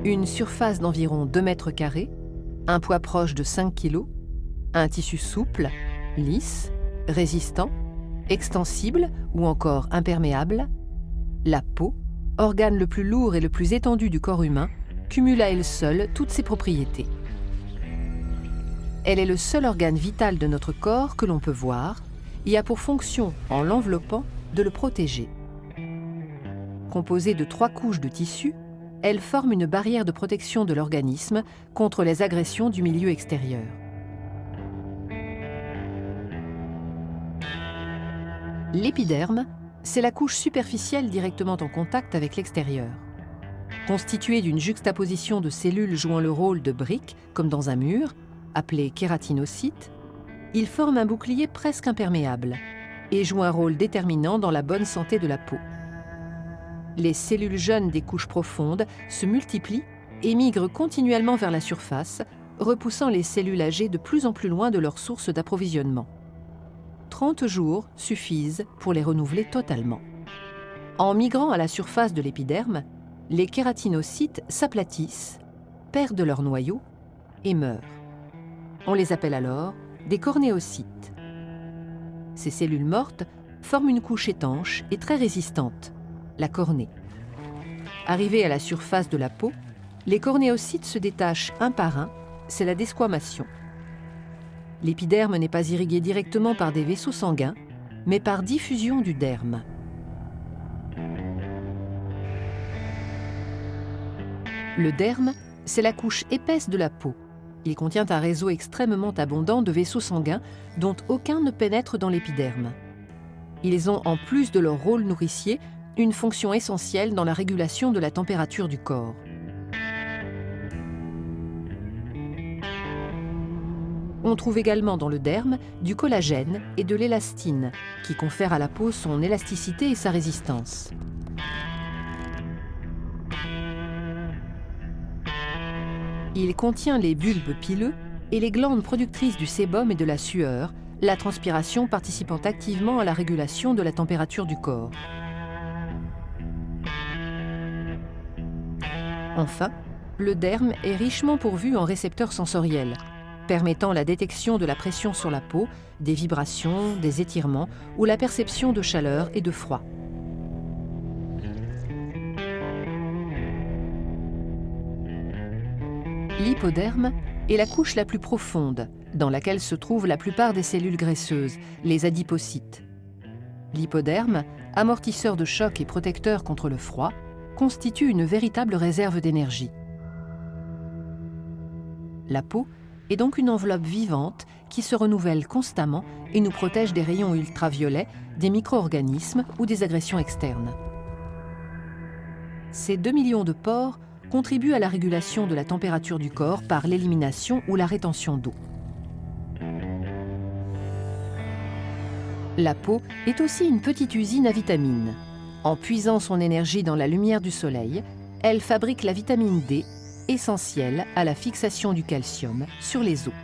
Une surface d'environ 2 mètres carrés, un poids proche de 5 kg, un tissu souple, lisse, résistant, extensible ou encore imperméable, la peau, organe le plus lourd et le plus étendu du corps humain, cumule à elle seule toutes ses propriétés. Elle est le seul organe vital de notre corps que l'on peut voir et a pour fonction, en l'enveloppant, de le protéger. Composée de 3 couches de tissu, elle forme une barrière de protection de l'organisme contre les agressions du milieu extérieur. L'épiderme, c'est la couche superficielle directement en contact avec l'extérieur. Constituée d'une juxtaposition de cellules jouant le rôle de briques, comme dans un mur, appelé kératinocyte, il forme un bouclier presque imperméable et joue un rôle déterminant dans la bonne santé de la peau. Les cellules jeunes des couches profondes se multiplient et migrent continuellement vers la surface, repoussant les cellules âgées de plus en plus loin de leur source d'approvisionnement. 30 jours suffisent pour les renouveler totalement. En migrant à la surface de l'épiderme, les kératinocytes s'aplatissent, perdent leur noyau et meurent. On les appelle alors des cornéocytes. Ces cellules mortes forment une couche étanche et très résistante, la cornée. Arrivés à la surface de la peau, les cornéocytes se détachent un par un, c'est la desquamation. L'épiderme n'est pas irrigué directement par des vaisseaux sanguins, mais par diffusion du derme. Le derme, c'est la couche épaisse de la peau. Il contient un réseau extrêmement abondant de vaisseaux sanguins dont aucun ne pénètre dans l'épiderme. Ils ont, en plus de leur rôle nourricier, une fonction essentielle dans la régulation de la température du corps. On trouve également dans le derme du collagène et de l'élastine, qui confèrent à la peau son élasticité et sa résistance. Il contient les bulbes pileux et les glandes productrices du sébum et de la sueur, la transpiration participant activement à la régulation de la température du corps. Enfin, le derme est richement pourvu en récepteurs sensoriels, permettant la détection de la pression sur la peau, des vibrations, des étirements ou la perception de chaleur et de froid. L'hypoderme est la couche la plus profonde, dans laquelle se trouvent la plupart des cellules graisseuses, les adipocytes. L'hypoderme, amortisseur de choc et protecteur contre le froid, constitue une véritable réserve d'énergie. La peau est donc une enveloppe vivante qui se renouvelle constamment et nous protège des rayons ultraviolets, des micro-organismes ou des agressions externes. Ces 2 millions de pores contribuent à la régulation de la température du corps par l'élimination ou la rétention d'eau. La peau est aussi une petite usine à vitamines. En puisant son énergie dans la lumière du soleil, elle fabrique la vitamine D, essentielle à la fixation du calcium sur les os.